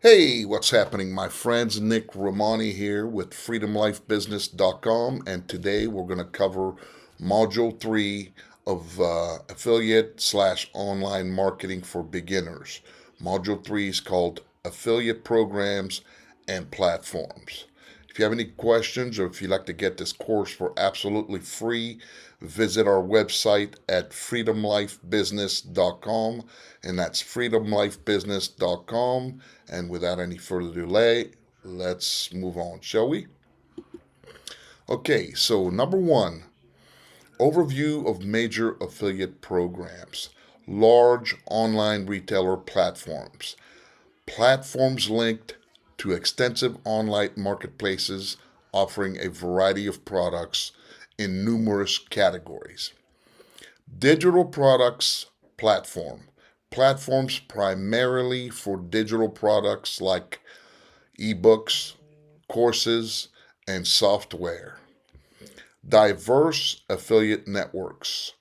Hey, what's happening, my friends? Nick Rehmani here with freedomlifebusiness.com, and today we're going to cover Module 3 of affiliate slash online marketing for beginners. Module 3 is called Affiliate Programs and Platforms. If you have any questions or if you'd like to get this course for absolutely free, visit our website at freedomlifebusiness.com, and that's freedomlifebusiness.com. And without any further delay, let's move on, shall we? Okay, so number one, overview of major affiliate programs. Large online retailer platforms. Platforms linked to extensive online marketplaces offering a variety of products in numerous categories. Digital products platform. Platforms primarily for digital products like ebooks, courses, and software. Diverse affiliate networks.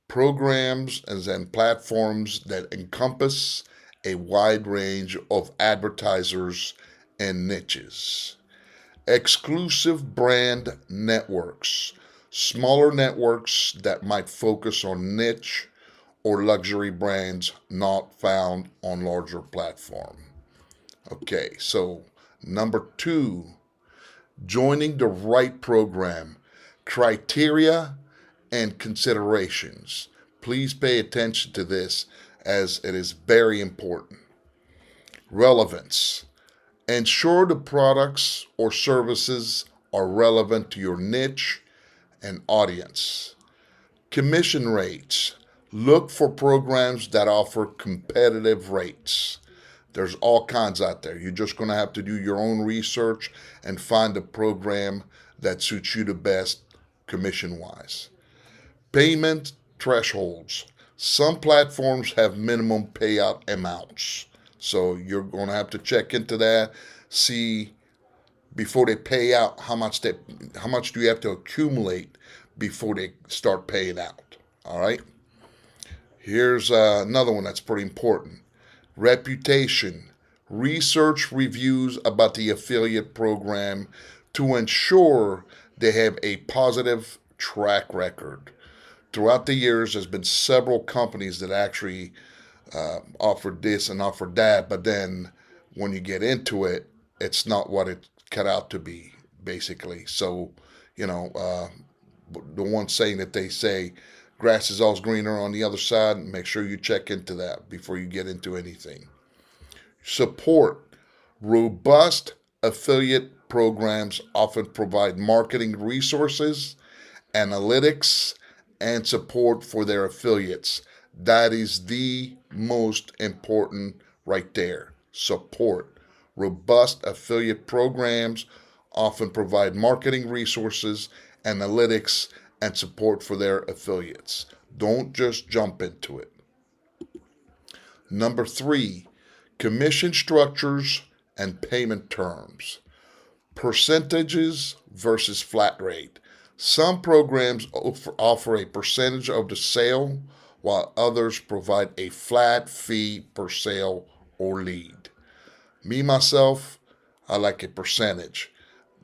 Programs and platforms that encompass a wide range of advertisers and niches. Exclusive brand networks, smaller networks that might focus on niche or luxury brands not found on larger platform. Okay, so number two, joining the right program, criteria and considerations. Please pay attention to this as it is very important. Relevance. Ensure the products or services are relevant to your niche and audience. Commission rates. Look for programs that offer competitive rates. There's all kinds out there. You're just going to have to do your own research and find a program that suits you the best commission wise. Payment thresholds. Some platforms have minimum payout amounts. So you're going to have to check into that, see before they pay out how much do you have to accumulate before they start paying out. All right? Here's another one that's pretty important. Reputation. Research reviews about the affiliate program to ensure they have a positive track record. Throughout the years, there's been several companies that actually offered this and offered that, but then when you get into it, it's not what it cut out to be, basically. So, you know, the one saying that they say, grass is always greener on the other side, make sure you check into that before you get into anything. Support. Robust affiliate programs often provide marketing resources, analytics, and support for their affiliates. That is the most important right there. Support. Robust affiliate programs often provide marketing resources, analytics, and support for their affiliates. Don't just jump into it. Number three, commission structures and payment terms. Percentages versus flat rate. Some programs offer a percentage of the sale, while others provide a flat fee per sale or lead. Me, myself, I like a percentage.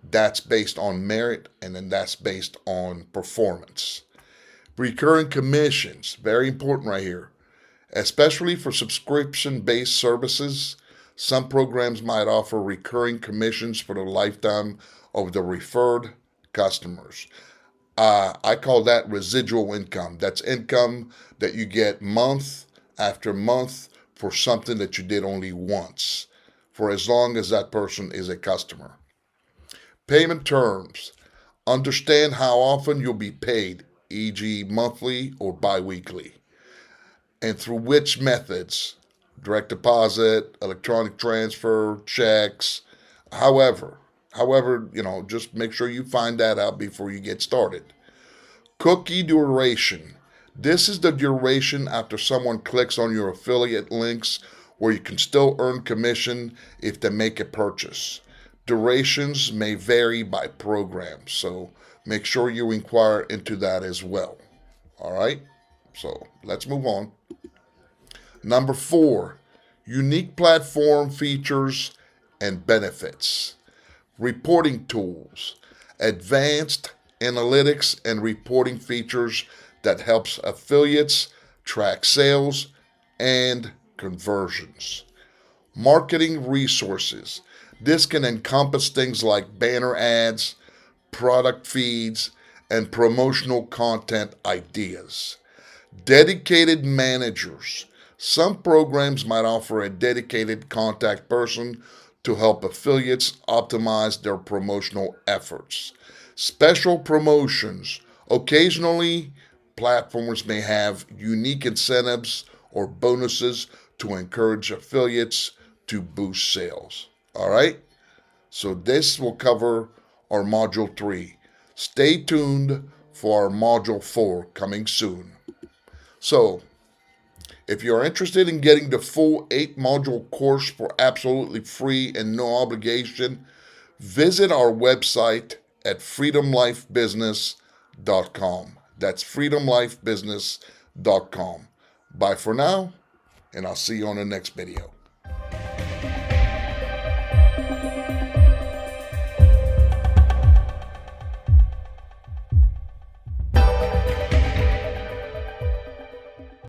That's based on merit, and then that's based on performance. Recurring commissions, very important right here. Especially for subscription based services, some programs might offer recurring commissions for the lifetime of the referred customers. I call that residual income. That's income that you get month after month for something that you did only once, for as long as that person is a customer. Payment terms. Understand how often you'll be paid, e.g., monthly or bi weekly, and through which methods, direct deposit, electronic transfer, checks, however. Just make sure you find that out before you get started. Cookie duration. This is the duration after someone clicks on your affiliate links where you can still earn commission if they make a purchase. Durations may vary by program, so make sure you inquire into that as well. All right? So let's move on. Number four, unique platform features and benefits, reporting tools, advanced analytics and reporting features that helps affiliates track sales and conversions. Marketing resources. This can encompass things like banner ads, product feeds, and promotional content ideas. Dedicated managers. Some programs might offer a dedicated contact person to help affiliates optimize their promotional efforts. Special promotions. Occasionally, platforms may have unique incentives or bonuses to encourage affiliates to boost sales. All right? So, this will cover our Module 3. Stay tuned for our Module 4 coming soon. So, if you're interested in getting the full 8 module course for absolutely free and no obligation, visit our website at freedomlifebusiness.com. That's freedomlifebusiness.com. Bye for now, and I'll see you on the next video.